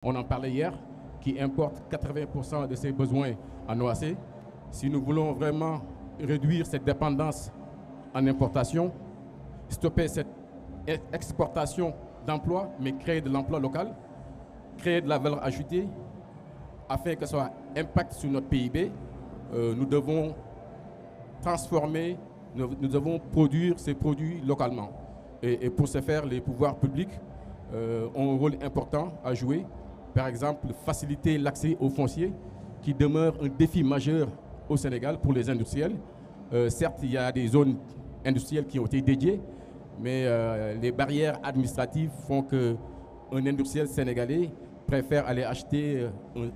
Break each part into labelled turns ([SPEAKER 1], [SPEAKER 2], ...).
[SPEAKER 1] on en parlait hier, qui importe 80% de ses besoins en OAC. Si nous voulons vraiment réduire cette dépendance en importation, stopper cette exportation d'emplois, mais créer de l'emploi local, créer de la valeur ajoutée, afin que ça ait un impact sur notre PIB, nous devons transformer, nous devons produire ces produits localement. Et pour ce faire, les pouvoirs publics ont un rôle important à jouer. Par exemple, faciliter l'accès aux fonciers, qui demeure un défi majeur au Sénégal pour les industriels. Certes, il y a des zones industrielles qui ont été dédiées, mais les barrières administratives font qu'un industriel sénégalais préfère aller acheter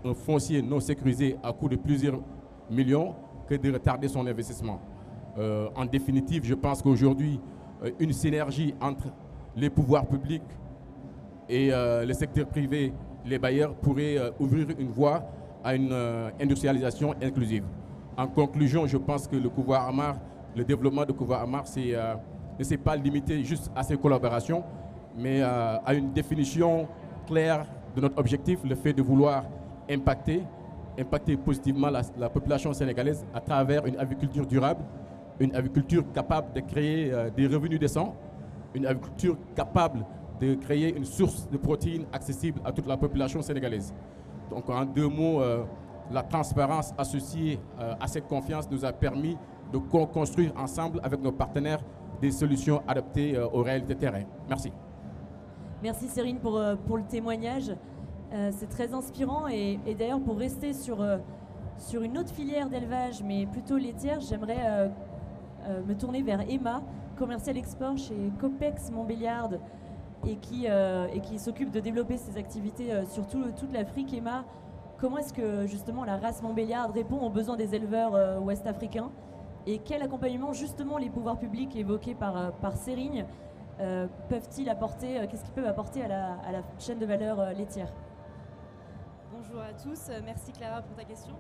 [SPEAKER 1] un foncier non sécurisé à coût de plusieurs millions que de retarder son investissement. En définitive, je pense qu'aujourd'hui, une synergie entre les pouvoirs publics et le secteur privé, les bailleurs, pourrait ouvrir une voie à une industrialisation inclusive. En conclusion, je pense que le développement de Kouva Amar ne s'est pas limité juste à ces collaborations, mais à une définition claire de notre objectif, le fait de vouloir impacter positivement la population sénégalaise à travers une agriculture durable, une agriculture capable de créer des revenus décents, une agriculture capable de créer une source de protéines accessible à toute la population sénégalaise. Donc en deux mots, la transparence associée à cette confiance nous a permis de construire ensemble avec nos partenaires des solutions adaptées aux réalités terrain. Merci.
[SPEAKER 2] Merci Cyrine pour le témoignage. C'est très inspirant et d'ailleurs pour rester sur une autre filière d'élevage mais plutôt laitière, j'aimerais me tourner vers Emma, commerciale export chez Copex Montbéliarde et qui s'occupe de développer ses activités sur toute l'Afrique. Emma, comment est-ce que justement la race Montbéliarde répond aux besoins des éleveurs ouest-africains et quel accompagnement justement les pouvoirs publics évoqués par Cyrine peuvent-ils apporter, qu'est-ce qu'ils peuvent apporter à la chaîne de valeur laitière?
[SPEAKER 3] Bonjour à tous, merci Clara pour ta question.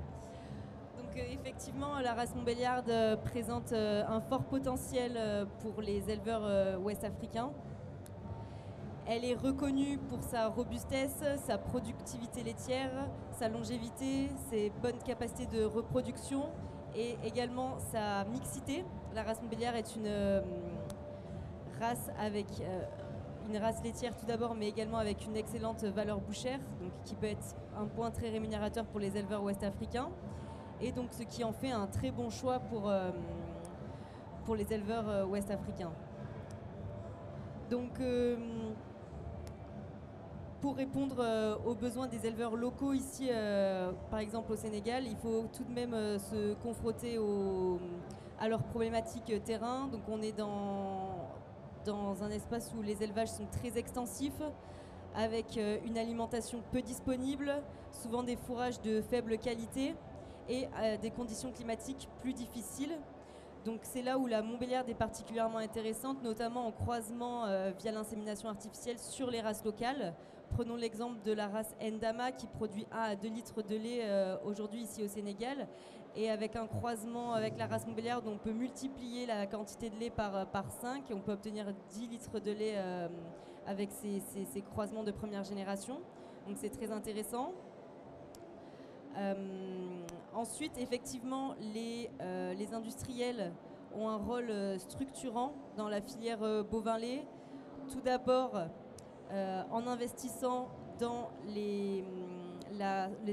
[SPEAKER 3] Donc effectivement, la race Montbéliarde présente un fort potentiel pour les éleveurs ouest-africains. Elle est reconnue pour sa robustesse, sa productivité laitière, sa longévité, ses bonnes capacités de reproduction et également sa mixité. La race Montbéliarde est une race avec une race laitière tout d'abord, mais également avec une excellente valeur bouchère, donc qui peut être un point très rémunérateur pour les éleveurs ouest-africains, et donc ce qui en fait un très bon choix pour les éleveurs ouest-africains. Donc, pour répondre aux besoins des éleveurs locaux ici, par exemple au Sénégal, il faut tout de même se confronter à leurs problématiques terrain. Donc on est dans un espace où les élevages sont très extensifs, avec une alimentation peu disponible, souvent des fourrages de faible qualité et des conditions climatiques plus difficiles. Donc c'est là où la Montbéliarde est particulièrement intéressante, notamment en croisement via l'insémination artificielle sur les races locales. Prenons l'exemple de la race Ndama qui produit 1 à 2 litres de lait aujourd'hui ici au Sénégal. Et avec un croisement avec la race Montbéliarde, on peut multiplier la quantité de lait par 5 et on peut obtenir 10 litres de lait avec ces croisements de première génération. Donc c'est très intéressant. Ensuite, effectivement, les industriels ont un rôle structurant dans la filière bovin-lait. Tout d'abord, en investissant dans les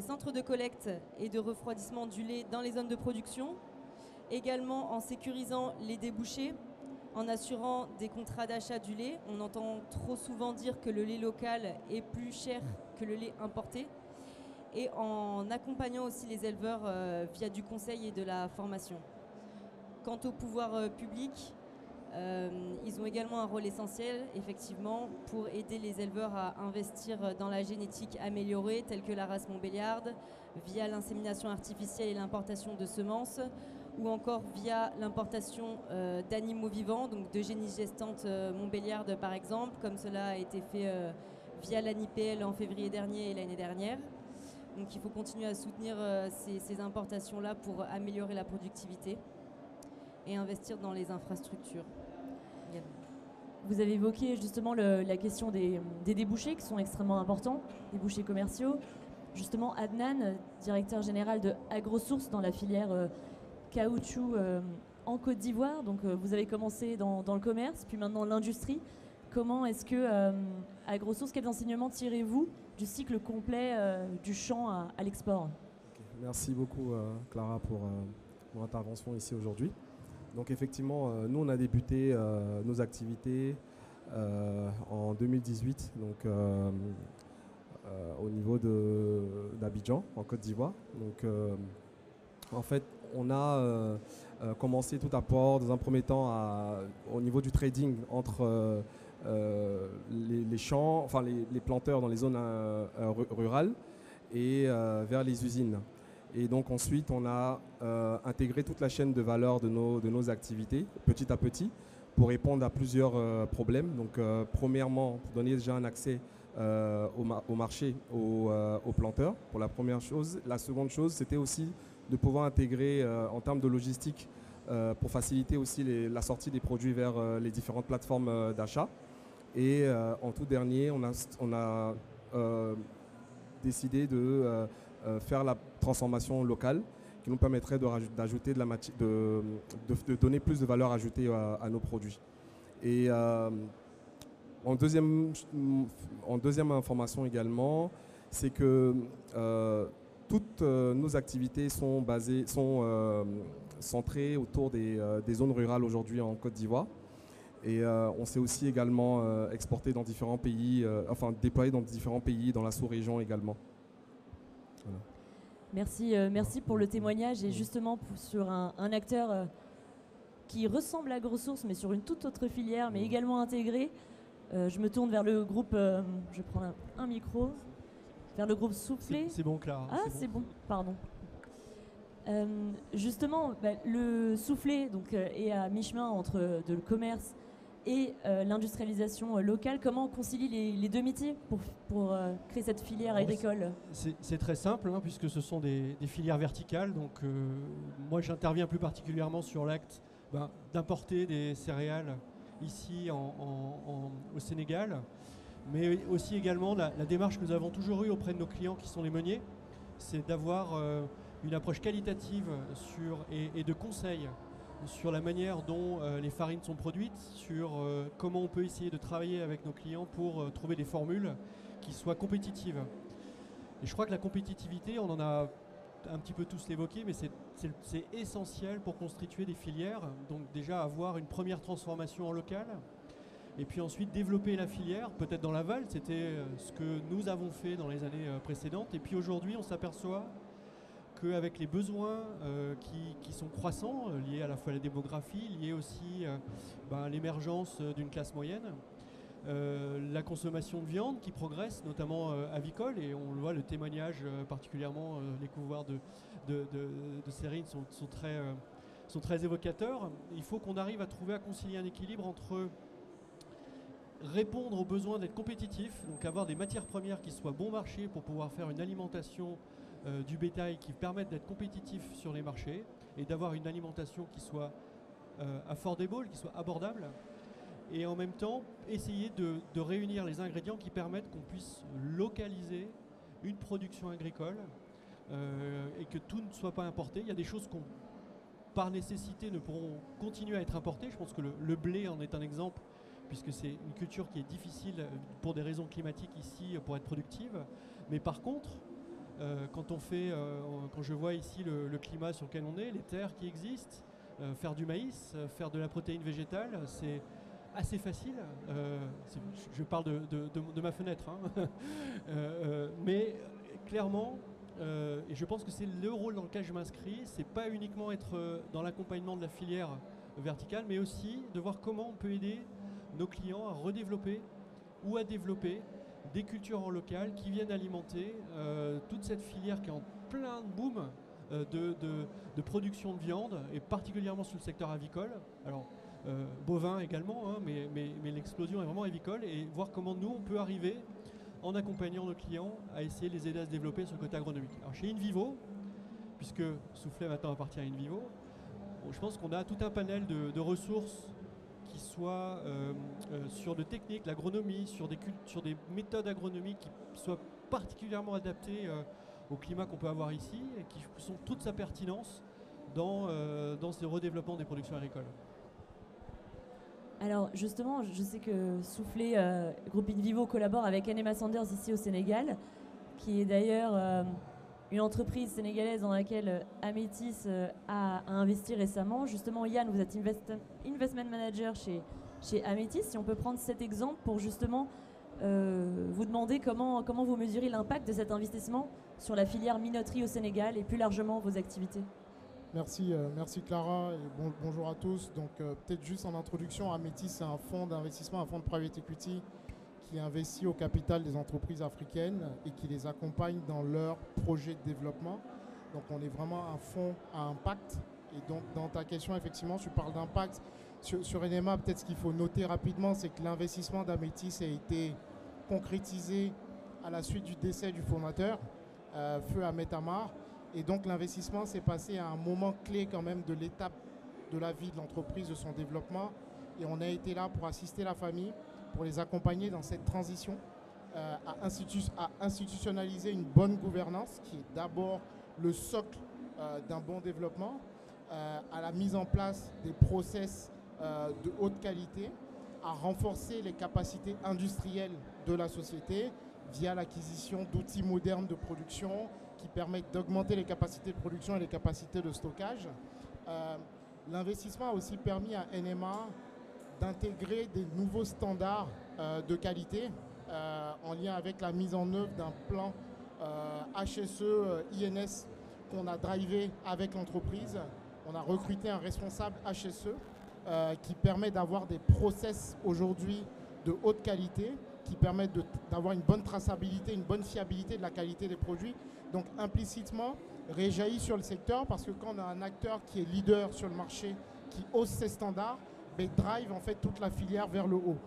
[SPEAKER 3] centres de collecte et de refroidissement du lait dans les zones de production, également en sécurisant les débouchés, en assurant des contrats d'achat du lait. On entend trop souvent dire que le lait local est plus cher que le lait importé, et en accompagnant aussi les éleveurs via du conseil et de la formation. Quant au pouvoir public, ils ont également un rôle essentiel, effectivement, pour aider les éleveurs à investir dans la génétique améliorée, telle que la race Montbéliarde, via l'insémination artificielle et l'importation de semences, ou encore via l'importation d'animaux vivants, donc de génies gestantes Montbéliarde par exemple, comme cela a été fait via l'ANIPL en février dernier et l'année dernière. Donc il faut continuer à soutenir ces importations-là pour améliorer la productivité et investir dans les infrastructures également.
[SPEAKER 2] Vous avez évoqué justement la question des débouchés qui sont extrêmement importants, débouchés commerciaux. Justement, Adnan, directeur général de AgroSource dans la filière caoutchouc en Côte d'Ivoire. Donc vous avez commencé dans le commerce, puis maintenant l'industrie. Comment est-ce que AgroSource, quels enseignements tirez-vous du cycle complet du champ à l'export?
[SPEAKER 4] Merci beaucoup Clara pour mon intervention ici aujourd'hui. Donc effectivement, nous on a débuté nos activités en 2018, donc au niveau d'Abidjan, en Côte d'Ivoire. Donc en fait, on a commencé tout d'abord dans un premier temps au niveau du trading entre les champs, enfin les planteurs dans les zones rurales et vers les usines. Et donc ensuite, on a intégré toute la chaîne de valeur de nos activités, petit à petit, pour répondre à plusieurs problèmes. Donc premièrement, pour donner déjà un accès au marché, aux planteurs, pour la première chose. La seconde chose, c'était aussi de pouvoir intégrer en termes de logistique pour faciliter aussi la sortie des produits vers les différentes plateformes d'achat. Et en tout dernier, on a décidé de faire la transformation locale qui nous permettrait d'ajouter de donner plus de valeur ajoutée à nos produits. Et en deuxième information également, c'est que toutes nos activités sont centrées autour des zones rurales aujourd'hui en Côte d'Ivoire. Et on s'est aussi également exporté dans différents pays, déployé dans différents pays, dans la sous-région également. Voilà.
[SPEAKER 2] Merci pour le témoignage et justement sur un acteur qui ressemble à AgroSource mais sur une toute autre filière mais également intégré. Je me tourne vers le groupe, je prends un micro, vers le groupe Soufflé.
[SPEAKER 5] C'est bon Clara.
[SPEAKER 2] Ah c'est bon, pardon. Justement, le Soufflé donc, est à mi-chemin entre le commerce et l'industrialisation locale. Comment on concilie les deux métiers pour créer cette filière agricole?
[SPEAKER 5] C'est très simple, puisque ce sont des filières verticales. Donc, moi, j'interviens plus particulièrement sur l'acte d'importer des céréales ici au Sénégal, mais aussi également la démarche que nous avons toujours eue auprès de nos clients qui sont les meuniers, c'est d'avoir une approche qualitative et de conseil sur la manière dont les farines sont produites, sur comment on peut essayer de travailler avec nos clients pour trouver des formules qui soient compétitives. Et je crois que la compétitivité, on en a un petit peu tous évoqué, mais c'est essentiel pour constituer des filières. Donc déjà avoir une première transformation en local, et puis ensuite développer la filière, peut-être dans l'aval, c'était ce que nous avons fait dans les années précédentes. Et puis aujourd'hui, on s'aperçoit qu'avec les besoins qui sont croissants, liés à la fois à la démographie, liés aussi à l'émergence d'une classe moyenne, la consommation de viande qui progresse, notamment avicole, et on le voit, le témoignage, particulièrement les couvoirs de Sérine sont très évocateurs. Il faut qu'on arrive à concilier un équilibre entre répondre aux besoins d'être compétitif, donc avoir des matières premières qui soient bon marché pour pouvoir faire une alimentation du bétail qui permettent d'être compétitif sur les marchés et d'avoir une alimentation qui soit affordable, qui soit abordable, et en même temps essayer de réunir les ingrédients qui permettent qu'on puisse localiser une production agricole et que tout ne soit pas importé. Il y a des choses qu'on, par nécessité, ne pourront continuer à être importées. Je pense que le blé en est un exemple, puisque c'est une culture qui est difficile pour des raisons climatiques ici pour être productive. Mais par contre, quand je vois ici le climat sur lequel on est, les terres qui existent, faire du maïs, faire de la protéine végétale, c'est assez facile. Je parle de ma fenêtre, mais clairement, et je pense que c'est le rôle dans lequel je m'inscris, c'est pas uniquement être dans l'accompagnement de la filière verticale, mais aussi de voir comment on peut aider nos clients à redévelopper ou à développer des cultures en local qui viennent alimenter toute cette filière qui est en plein boom de production de viande, et particulièrement sur le secteur avicole. Alors, bovin également, mais l'explosion est vraiment avicole, et voir comment nous, on peut arriver, en accompagnant nos clients, à essayer de les aider à se développer sur le côté agronomique. Alors, chez InVivo, puisque Soufflet maintenant appartient à InVivo, je pense qu'on a tout un panel de ressources qui soient sur de techniques, l'agronomie, sur des méthodes agronomiques qui soient particulièrement adaptées au climat qu'on peut avoir ici et qui sont toute sa pertinence dans ce redéveloppement des productions agricoles.
[SPEAKER 2] Alors justement, je sais que Soufflé, Groupe Invivo collabore avec NMA Sanders ici au Sénégal, qui est d'ailleurs une entreprise sénégalaise dans laquelle Amétis a investi récemment. Justement, Yann, vous êtes investment manager chez Amétis. Si on peut prendre cet exemple pour justement vous demander comment vous mesurez l'impact de cet investissement sur la filière minoterie au Sénégal et plus largement vos activités.
[SPEAKER 6] Merci Clara et bonjour à tous. Donc peut-être juste en introduction, Amétis c'est un fonds d'investissement, un fonds de private equity qui investit au capital des entreprises africaines et qui les accompagne dans leurs projets de développement. Donc on est vraiment un fonds à impact. Et donc dans ta question, effectivement, tu parles d'impact. Sur NMA, peut-être ce qu'il faut noter rapidement, c'est que l'investissement d'Amétis a été concrétisé à la suite du décès du fondateur, Feu Ahmed Amar. Et donc l'investissement s'est passé à un moment clé quand même de l'étape de la vie de l'entreprise, de son développement. Et on a été là pour assister la famille, pour les accompagner dans cette transition, à institutionnaliser une bonne gouvernance qui est d'abord le socle d'un bon développement, à la mise en place des process de haute qualité, à renforcer les capacités industrielles de la société via l'acquisition d'outils modernes de production qui permettent d'augmenter les capacités de production et les capacités de stockage. L'investissement a aussi permis à NMA d'intégrer des nouveaux standards de qualité en lien avec la mise en œuvre d'un plan HSE INS qu'on a drivé avec l'entreprise. On a recruté un responsable HSE qui permet d'avoir des process aujourd'hui de haute qualité, qui permettent d'avoir une bonne traçabilité, une bonne fiabilité de la qualité des produits. Donc implicitement, réjaillit sur le secteur parce que quand on a un acteur qui est leader sur le marché, qui hausse ses standards, drive en fait toute la filière vers le haut.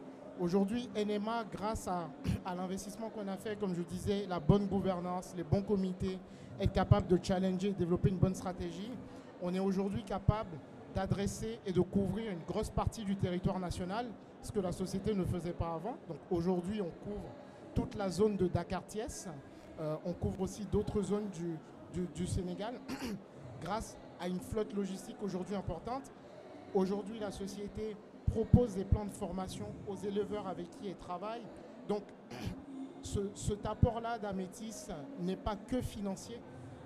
[SPEAKER 6] Aujourd'hui, NMA, grâce à l'investissement qu'on a fait, comme je disais, la bonne gouvernance, les bons comités, être capable de challenger, développer une bonne stratégie, on est aujourd'hui capable d'adresser et de couvrir une grosse partie du territoire national, ce que la société ne faisait pas avant. Donc aujourd'hui, on couvre toute la zone de Dakar-Thiès. On couvre aussi d'autres zones du Sénégal grâce à une flotte logistique aujourd'hui importante. Aujourd'hui, la société propose des plans de formation aux éleveurs avec qui elle travaille. Donc, cet apport-là d'Amétis n'est pas que financier.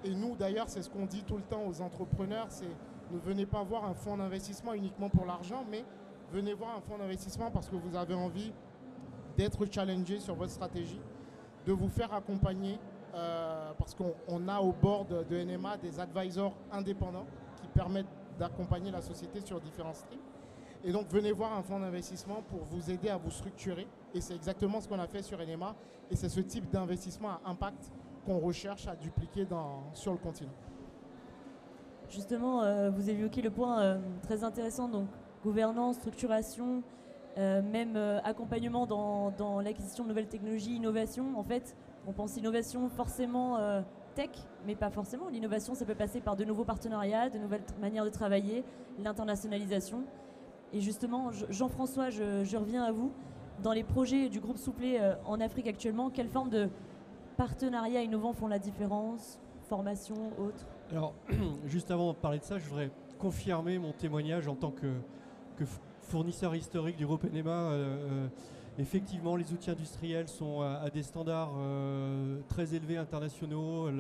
[SPEAKER 6] Et nous, d'ailleurs, c'est ce qu'on dit tout le temps aux entrepreneurs, c'est ne venez pas voir un fonds d'investissement uniquement pour l'argent, mais venez voir un fonds d'investissement parce que vous avez envie d'être challengé sur votre stratégie, de vous faire accompagner, parce qu'on a au board de NMA des advisors indépendants qui permettent d'accompagner la société sur différents streams. Et donc, venez voir un fonds d'investissement pour vous aider à vous structurer. Et c'est exactement ce qu'on a fait sur NMA. Et c'est ce type d'investissement à impact qu'on recherche à dupliquer sur le continent.
[SPEAKER 2] Justement, vous évoquez le point très intéressant, donc gouvernance, structuration, même accompagnement dans l'acquisition de nouvelles technologies, innovation. En fait, on pense innovation forcément tech, mais pas forcément. L'innovation, ça peut passer par de nouveaux partenariats, de nouvelles manières de travailler, l'internationalisation. Et justement, Jean-François, je reviens à vous. Dans les projets du groupe Soufflé en Afrique actuellement, quelle forme de partenariats innovants font la différence? Formation, autres?
[SPEAKER 5] Alors, juste avant de parler de ça, je voudrais confirmer mon témoignage en tant que fournisseur historique du groupe NMA. Effectivement, les outils industriels sont à des standards très élevés internationaux.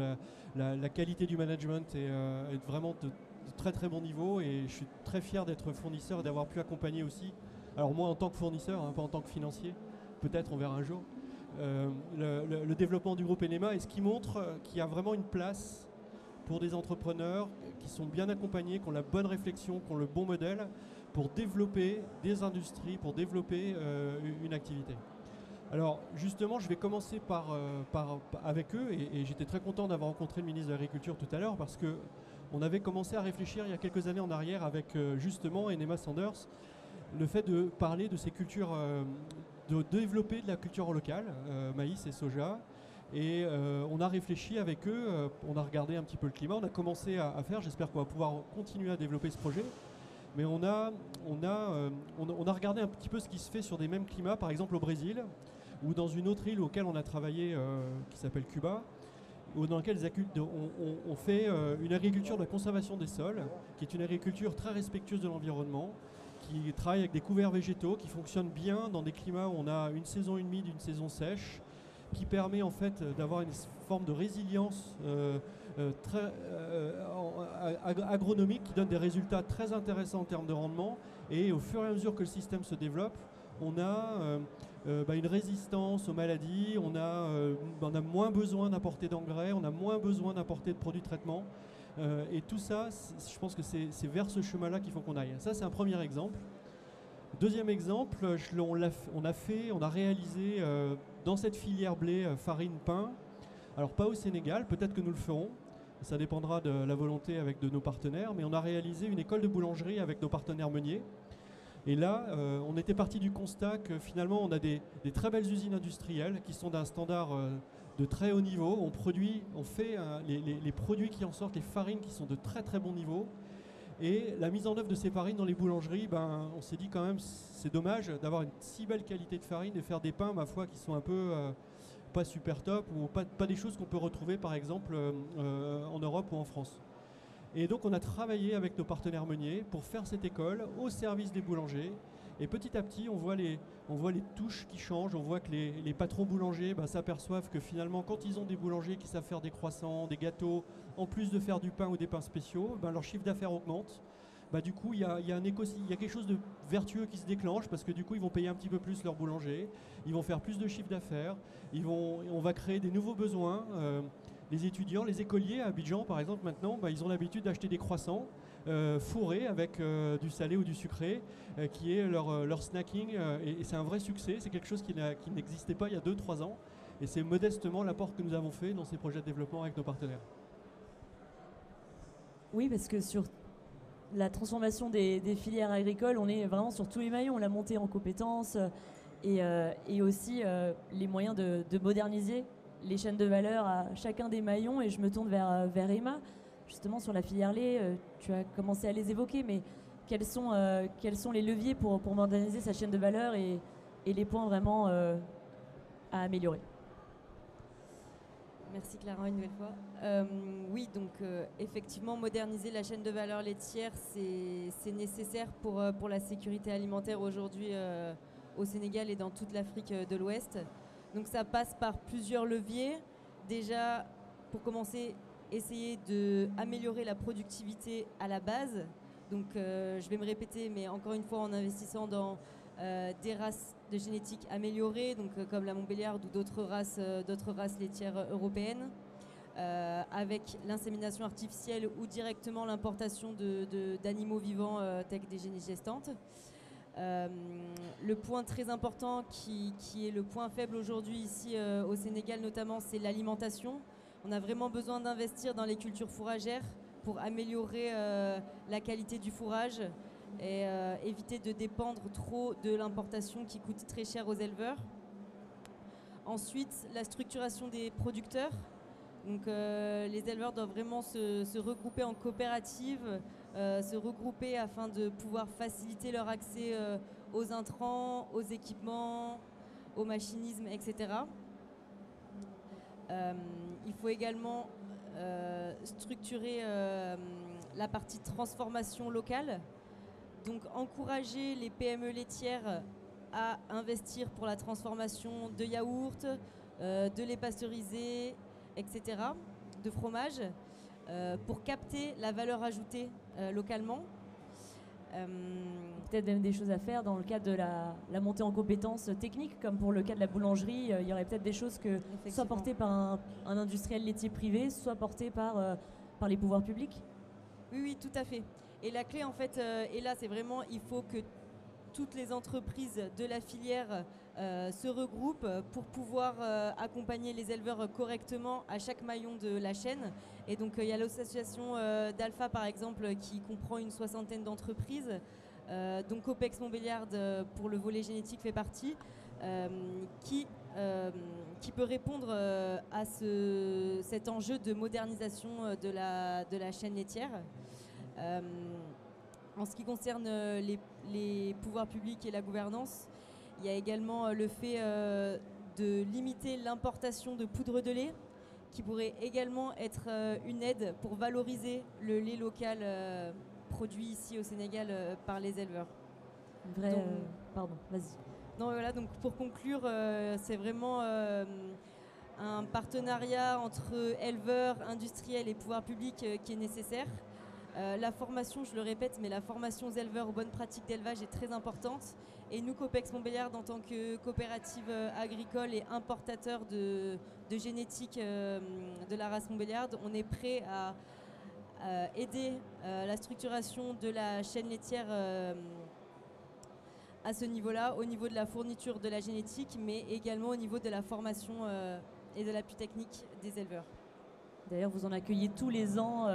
[SPEAKER 5] La qualité du management est vraiment de très très bon niveau et je suis très fier d'être fournisseur et d'avoir pu accompagner aussi. Alors moi en tant que fournisseur, pas en tant que financier, peut-être on verra un jour, le développement du groupe NMA et ce qui montre qu'il y a vraiment une place pour des entrepreneurs qui sont bien accompagnés, qui ont la bonne réflexion, qui ont le bon modèle pour développer des industries, pour développer une activité. Alors justement, je vais commencer avec eux et j'étais très content d'avoir rencontré le ministre de l'Agriculture tout à l'heure parce qu'on avait commencé à réfléchir il y a quelques années en arrière avec justement NMA Sanders, le fait de parler de ces cultures, de développer de la culture locale, maïs et soja. Et on a réfléchi avec eux, on a regardé un petit peu le climat, on a commencé à faire, j'espère qu'on va pouvoir continuer à développer ce projet. Mais on a regardé un petit peu ce qui se fait sur des mêmes climats, par exemple au Brésil, ou dans une autre île auquel on a travaillé, qui s'appelle Cuba, dans laquelle on fait une agriculture de la conservation des sols, qui est une agriculture très respectueuse de l'environnement, qui travaille avec des couverts végétaux, qui fonctionne bien dans des climats où on a une saison humide, une saison sèche, qui permet en fait d'avoir une forme de résilience agronomique qui donne des résultats très intéressants en termes de rendement. Et au fur et à mesure que le système se développe, on a une résistance aux maladies, on a moins besoin d'apporter d'engrais, on a moins besoin d'apporter de produits de traitement. Et tout ça, je pense que c'est vers ce chemin-là qu'il faut qu'on aille. Ça, c'est un premier exemple. Deuxième exemple, on a réalisé dans cette filière blé, farine, pain, alors pas au Sénégal, peut-être que nous le ferons, ça dépendra de la volonté avec de nos partenaires, mais on a réalisé une école de boulangerie avec nos partenaires meuniers. Et là, on était parti du constat que finalement, on a des très belles usines industrielles qui sont d'un standard de très haut niveau. On fait les produits qui en sortent, les farines qui sont de très très bon niveau. Et la mise en œuvre de ces farines dans les boulangeries, on s'est dit quand même, c'est dommage d'avoir une si belle qualité de farine et faire des pains, ma foi, qui sont un peu pas super top ou pas des choses qu'on peut retrouver par exemple en Europe ou en France. Et donc on a travaillé avec nos partenaires meuniers pour faire cette école au service des boulangers. Et petit à petit, on voit les touches qui changent, on voit que les patrons boulangers s'aperçoivent que finalement, quand ils ont des boulangers qui savent faire des croissants, des gâteaux, en plus de faire du pain ou des pains spéciaux, leur chiffre d'affaires augmente. Du coup, il y a quelque chose de vertueux qui se déclenche parce que du coup, ils vont payer un petit peu plus leur boulanger, ils vont faire plus de chiffre d'affaires, on va créer des nouveaux besoins. Les étudiants, les écoliers à Abidjan, par exemple, maintenant, ils ont l'habitude d'acheter des croissants fourrés avec du salé ou du sucré, qui est leur snacking. Et c'est un vrai succès. C'est quelque chose qui n'existait pas il y a 2-3 ans. Et c'est modestement l'apport que nous avons fait dans ces projets de développement avec nos partenaires.
[SPEAKER 2] Oui, parce que sur la transformation des filières agricoles, on est vraiment sur tous les maillons. La montée en compétences et aussi les moyens de moderniser les chaînes de valeur à chacun des maillons. Et je me tourne vers Emma, justement sur la filière lait. Tu as commencé à les évoquer, mais quels sont les leviers pour moderniser sa chaîne de valeur et les points vraiment à améliorer?
[SPEAKER 3] Merci Clara une nouvelle fois. Oui, donc effectivement, moderniser la chaîne de valeur laitière, c'est nécessaire pour la sécurité alimentaire aujourd'hui au Sénégal et dans toute l'Afrique de l'Ouest. Donc ça passe par plusieurs leviers. Déjà, pour commencer, essayer d'améliorer la productivité à la base. Donc je vais me répéter, mais encore une fois en investissant dans des races de génétique améliorées, donc comme la Montbéliarde ou d'autres races laitières européennes, avec l'insémination artificielle ou directement l'importation d'animaux vivants tels que des génies gestantes. Le point très important qui est le point faible aujourd'hui ici au Sénégal notamment, c'est l'alimentation. On a vraiment besoin d'investir dans les cultures fourragères pour améliorer la qualité du fourrage et éviter de dépendre trop de l'importation qui coûte très cher aux éleveurs. Ensuite, la structuration des producteurs. Donc, les éleveurs doivent vraiment se regrouper en coopérative, se regrouper afin de pouvoir faciliter leur accès aux intrants, aux équipements, au machinisme, etc. Il faut également structurer la partie transformation locale. Donc encourager les PME laitières à investir pour la transformation de yaourts, de lait pasteurisé, etc., de fromage, pour capter la valeur ajoutée localement.
[SPEAKER 2] Peut-être même des choses à faire dans le cadre de la montée en compétences techniques, comme pour le cas de la boulangerie. Il y aurait peut-être des choses soit portées par un industriel laitier privé, soit portées par les pouvoirs publics.
[SPEAKER 3] Oui, tout à fait. Et la clé, en fait, et là, c'est vraiment, il faut que toutes les entreprises de la filière se regroupent pour pouvoir accompagner les éleveurs correctement à chaque maillon de la chaîne. Et donc, il y a l'association d'Alpha, par exemple, qui comprend une 60aine d'entreprises. Donc, OPEX Montbéliarde, pour le volet génétique, fait partie, qui peut répondre à cet enjeu de modernisation de la chaîne laitière. En ce qui concerne les pouvoirs publics et la gouvernance, il y a également le fait de limiter l'importation de poudre de lait, qui pourrait également être une aide pour valoriser le lait local produit ici au Sénégal par les éleveurs.
[SPEAKER 2] Pardon, vas-y.
[SPEAKER 3] Donc voilà, donc pour conclure, c'est vraiment un partenariat entre éleveurs, industriels et pouvoirs publics qui est nécessaire. La formation, je le répète, mais la formation aux éleveurs aux bonnes pratiques d'élevage est très importante. Et nous, Copex Montbéliard, en tant que coopérative agricole et importateur de génétique de la race Montbéliarde, on est prêt à aider la structuration de la chaîne laitière à ce niveau-là, au niveau de la fourniture de la génétique, mais également au niveau de la formation et de l'appui technique des éleveurs.
[SPEAKER 2] D'ailleurs, vous en accueillez tous les ans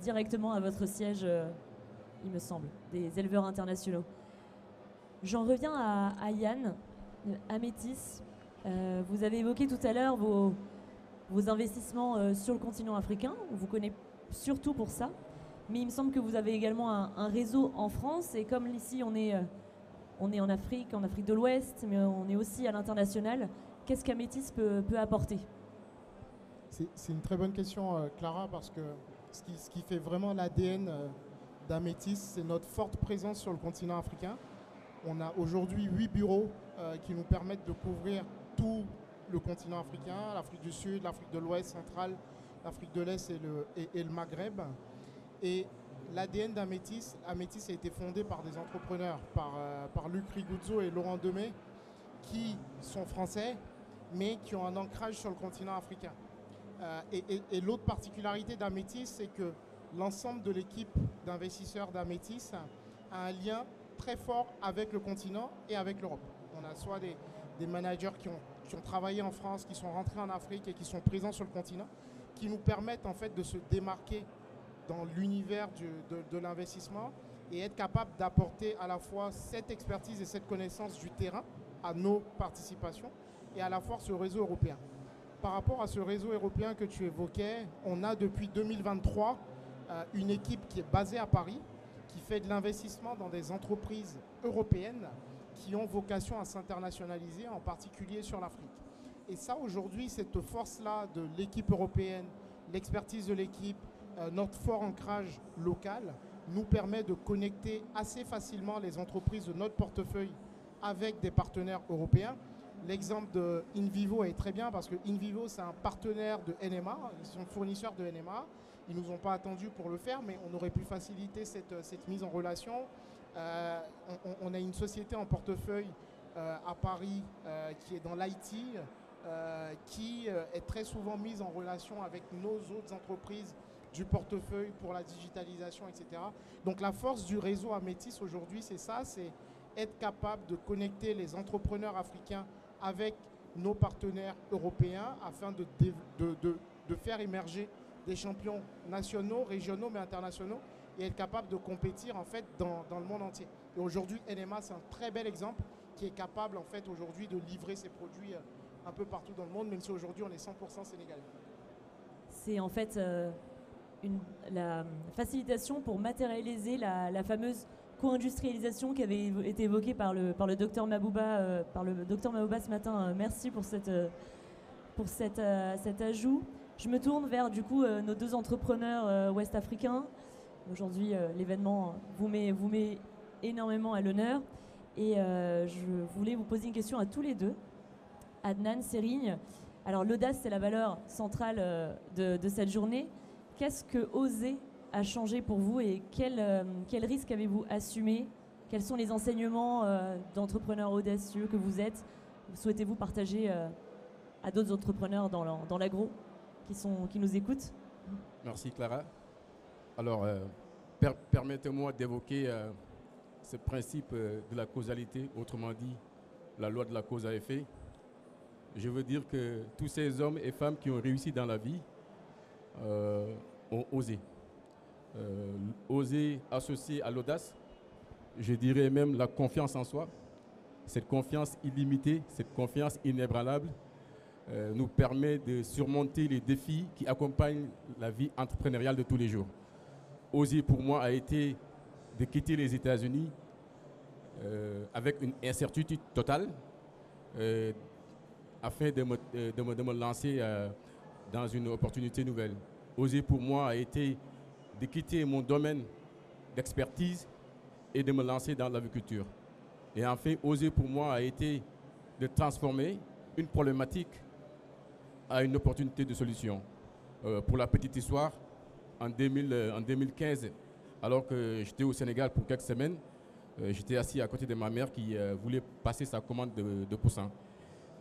[SPEAKER 2] directement à votre siège, il me semble, des éleveurs internationaux. J'en reviens à Yann, Amétis. Vous avez évoqué tout à l'heure vos investissements sur le continent africain. On vous connaît surtout pour ça. Mais il me semble que vous avez également un réseau en France. Et comme ici, on est en Afrique de l'Ouest, mais on est aussi à l'international, qu'est-ce qu'Amétis peut apporter ?
[SPEAKER 6] C'est une très bonne question, Clara, parce que ce qui fait vraiment l'ADN d'Amétis, c'est notre forte présence sur le continent africain. On a aujourd'hui 8 bureaux qui nous permettent de couvrir tout le continent africain, l'Afrique du Sud, l'Afrique de l'Ouest centrale, l'Afrique de l'Est et le Maghreb. Et l'ADN d'Amétis, Amétis a été fondé par des entrepreneurs, par Luc Riguzzo et Laurent Demey, qui sont français, mais qui ont un ancrage sur le continent africain. Et l'autre particularité d'Amétis, c'est que l'ensemble de l'équipe d'investisseurs d'Amétis a un lien très fort avec le continent et avec l'Europe. On a soit des managers qui ont travaillé en France, qui sont rentrés en Afrique et qui sont présents sur le continent, qui nous permettent en fait de se démarquer dans l'univers de l'investissement et être capable d'apporter à la fois cette expertise et cette connaissance du terrain à nos participations et à la fois ce réseau européen. Par rapport à ce réseau européen que tu évoquais, on a depuis 2023 une équipe qui est basée à Paris, qui fait de l'investissement dans des entreprises européennes qui ont vocation à s'internationaliser, en particulier sur l'Afrique. Et ça, aujourd'hui, cette force-là de l'équipe européenne, l'expertise de l'équipe, notre fort ancrage local, nous permet de connecter assez facilement les entreprises de notre portefeuille avec des partenaires européens. L'exemple de InVivo est très bien parce que InVivo, c'est un partenaire de NMA, ils sont fournisseurs de NMA. Ils ne nous ont pas attendus pour le faire, mais on aurait pu faciliter cette mise en relation. On a une société en portefeuille à Paris qui est dans l'IT, qui est très souvent mise en relation avec nos autres entreprises du portefeuille pour la digitalisation, etc. Donc la force du réseau Amétis aujourd'hui, c'est ça, c'est être capable de connecter les entrepreneurs africains avec nos partenaires européens afin de faire émerger des champions nationaux, régionaux, mais internationaux, et être capable de compétir en fait dans le monde entier. Et aujourd'hui, NMA, c'est un très bel exemple qui est capable en fait aujourd'hui de livrer ses produits un peu partout dans le monde, même si aujourd'hui on est 100% sénégalais.
[SPEAKER 2] C'est en fait la facilitation pour matérialiser la fameuse co-industrialisation qui avait été évoquée par le docteur Mabouba, ce matin. Merci pour cet ajout. Je me tourne vers du coup nos deux entrepreneurs ouest-africains. Aujourd'hui, l'événement vous met énormément à l'honneur. Et je voulais vous poser une question à tous les deux. Adnan, Serigne. Alors l'audace, c'est la valeur centrale de cette journée. Qu'est-ce que oser a changé pour vous et quel risque avez-vous assumé? Quels sont les enseignements d'entrepreneurs audacieux que vous êtes? Souhaitez-vous partager à d'autres entrepreneurs dans l'agro qui nous écoutent?
[SPEAKER 1] Merci Clara. Alors, permettez-moi d'évoquer ce principe de la causalité, autrement dit, la loi de la cause à effet. Je veux dire que tous ces hommes et femmes qui ont réussi dans la vie ont osé. Oser associer à l'audace, je dirais même la confiance en soi, cette confiance illimitée, cette confiance inébranlable nous permet de surmonter les défis qui accompagnent la vie entrepreneuriale de tous les jours. Oser pour moi a été de quitter les États-Unis avec une incertitude totale afin de me lancer dans une opportunité nouvelle. Oser pour moi a été de quitter mon domaine d'expertise et de me lancer dans l'agriculture. Et enfin, oser pour moi a été de transformer une problématique à une opportunité de solution. Pour la petite histoire, en 2015, alors que j'étais au Sénégal pour quelques semaines, j'étais assis à côté de ma mère qui voulait passer sa commande de poussins.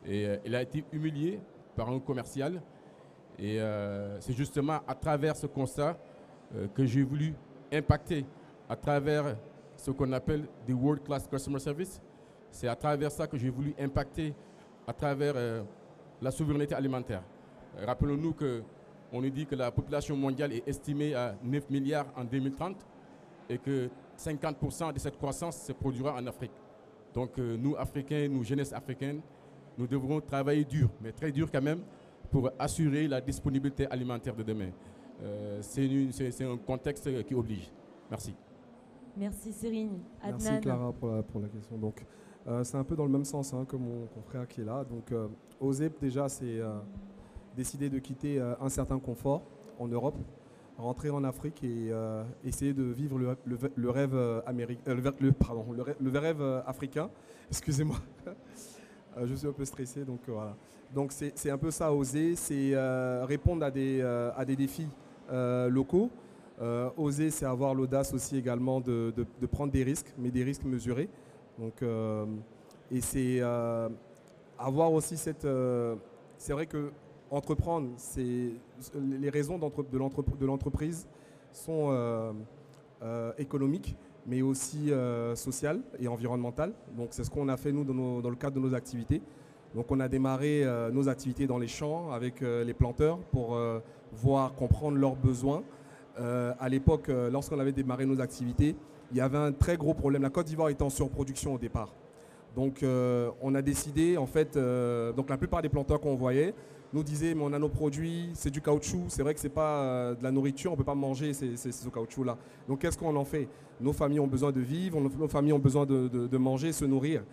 [SPEAKER 1] Et elle a été humiliée par un commercial. Et c'est justement à travers ce constat que j'ai voulu impacter à travers ce qu'on appelle des World Class Customer Service. C'est à travers ça que j'ai voulu impacter à travers la souveraineté alimentaire. Rappelons-nous qu'on nous dit que la population mondiale est estimée à 9 milliards en 2030 et que 50% de cette croissance se produira en Afrique. Donc nous, Africains, nous, jeunesse africaine, nous devrons travailler dur, mais très dur quand même, pour assurer la disponibilité alimentaire de demain. C'est un contexte qui oblige. Merci.
[SPEAKER 2] Merci Serine. Adnan.
[SPEAKER 4] Merci Clara pour la question. Donc, c'est un peu dans le même sens que mon confrère qui est là. Donc, oser déjà, c'est décider de quitter un certain confort en Europe, rentrer en Afrique et essayer de vivre le rêve le rêve africain. Excusez-moi, je suis un peu stressé, donc voilà. Donc c'est un peu ça, oser, c'est répondre à des défis locaux. Oser, c'est avoir l'audace aussi également de prendre des risques, mais des risques mesurés. Donc, et c'est avoir aussi cette... c'est vrai que entreprendre, les raisons de l'entreprise sont économiques, mais aussi sociales et environnementales. Donc c'est ce qu'on a fait nous dans le cadre de nos activités. Donc on a démarré nos activités dans les champs avec les planteurs pour comprendre leurs besoins. À l'époque, lorsqu'on avait démarré nos activités, il y avait un très gros problème. La Côte d'Ivoire était en surproduction au départ. Donc on a décidé, en fait, donc la plupart des planteurs qu'on voyait nous disaient, mais on a nos produits, c'est du caoutchouc, c'est vrai que ce n'est pas de la nourriture, on ne peut pas manger ce caoutchouc-là. Donc qu'est-ce qu'on en fait? Nos familles ont besoin de vivre, nos familles ont besoin de manger, se nourrir.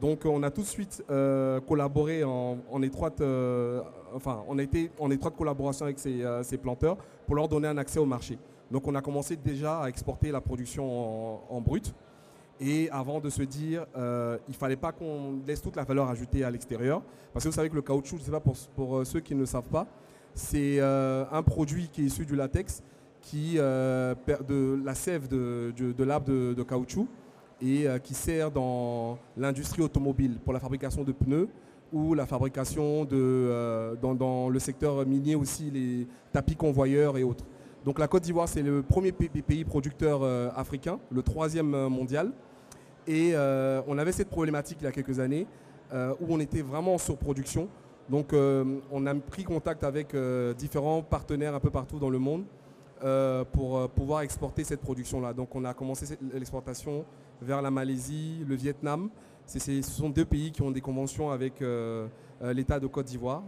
[SPEAKER 4] Donc on a tout de suite collaboré en étroite, on a été en étroite collaboration avec ces planteurs pour leur donner un accès au marché. Donc on a commencé déjà à exporter la production en brut. Et avant de se dire, il ne fallait pas qu'on laisse toute la valeur ajoutée à l'extérieur. Parce que vous savez que le caoutchouc, je ne sais pas pour ceux qui ne le savent pas, c'est un produit qui est issu du latex, de la sève de l'arbre de caoutchouc et qui sert dans l'industrie automobile pour la fabrication de pneus ou la fabrication dans le secteur minier aussi, les tapis convoyeurs et autres. Donc la Côte d'Ivoire, c'est le premier pays producteur africain, le 3e mondial. Et on avait cette problématique il y a quelques années où on était vraiment en surproduction. Donc on a pris contact avec différents partenaires un peu partout dans le monde pour pouvoir exporter cette production-là. Donc on a commencé l'exportation vers la Malaisie, le Vietnam. Ce sont 2 pays qui ont des conventions avec l'État de Côte d'Ivoire.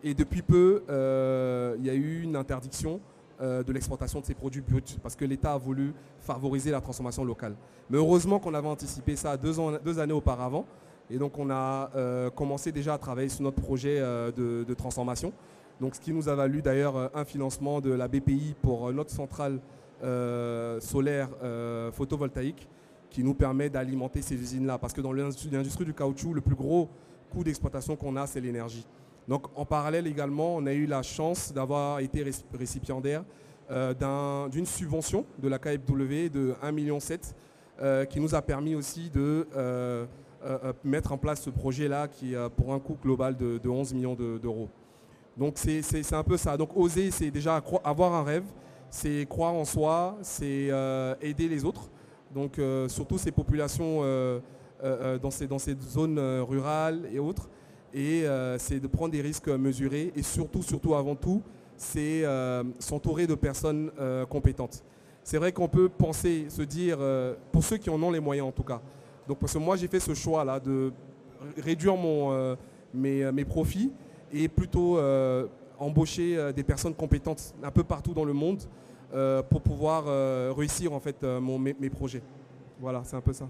[SPEAKER 4] Et depuis peu, il y a eu une interdiction de l'exportation de ces produits bruts parce que l'État a voulu favoriser la transformation locale. Mais heureusement qu'on avait anticipé ça 2 années auparavant. Et donc on a commencé déjà à travailler sur notre projet de transformation. Donc, ce qui nous a valu d'ailleurs un financement de la BPI pour notre centrale solaire photovoltaïque qui nous permet d'alimenter ces usines-là. Parce que dans l'industrie du caoutchouc, le plus gros coût d'exploitation qu'on a, c'est l'énergie. Donc en parallèle également, on a eu la chance d'avoir été récipiendaire d'une subvention de la KfW de 1,7 million qui nous a permis aussi de mettre en place ce projet-là qui pour un coût global de 11 millions d'euros. Donc c'est un peu ça. Donc oser, c'est déjà avoir un rêve, c'est croire en soi, c'est aider les autres. Donc surtout ces populations dans ces zones rurales et autres. Et c'est de prendre des risques mesurés et surtout avant tout, c'est s'entourer de personnes compétentes. C'est vrai qu'on peut penser, se dire, pour ceux qui en ont les moyens en tout cas. Donc parce que moi j'ai fait ce choix-là de réduire mes profits et plutôt embaucher des personnes compétentes un peu partout dans le monde pour pouvoir réussir en fait mes projets. Voilà, c'est un peu ça.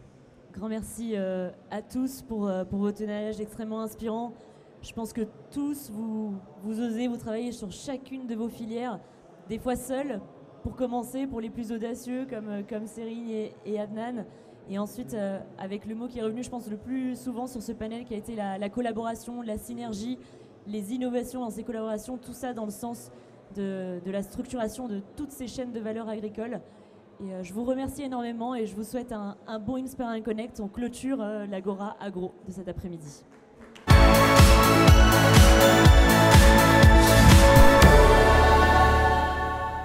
[SPEAKER 2] Grand merci à tous pour vos témoignages extrêmement inspirants. Je pense que tous, vous osez, vous travaillez sur chacune de vos filières, des fois seuls, pour commencer, pour les plus audacieux comme Serine et Adnan. Et ensuite, avec le mot qui est revenu, je pense, le plus souvent sur ce panel, qui a été la collaboration, la synergie, les innovations dans ces collaborations, tout ça dans le sens de la structuration de toutes ces chaînes de valeur agricoles. Et je vous remercie énormément et je vous souhaite un bon Inspire and Connect. On clôture l'Agora Agro de cet après-midi.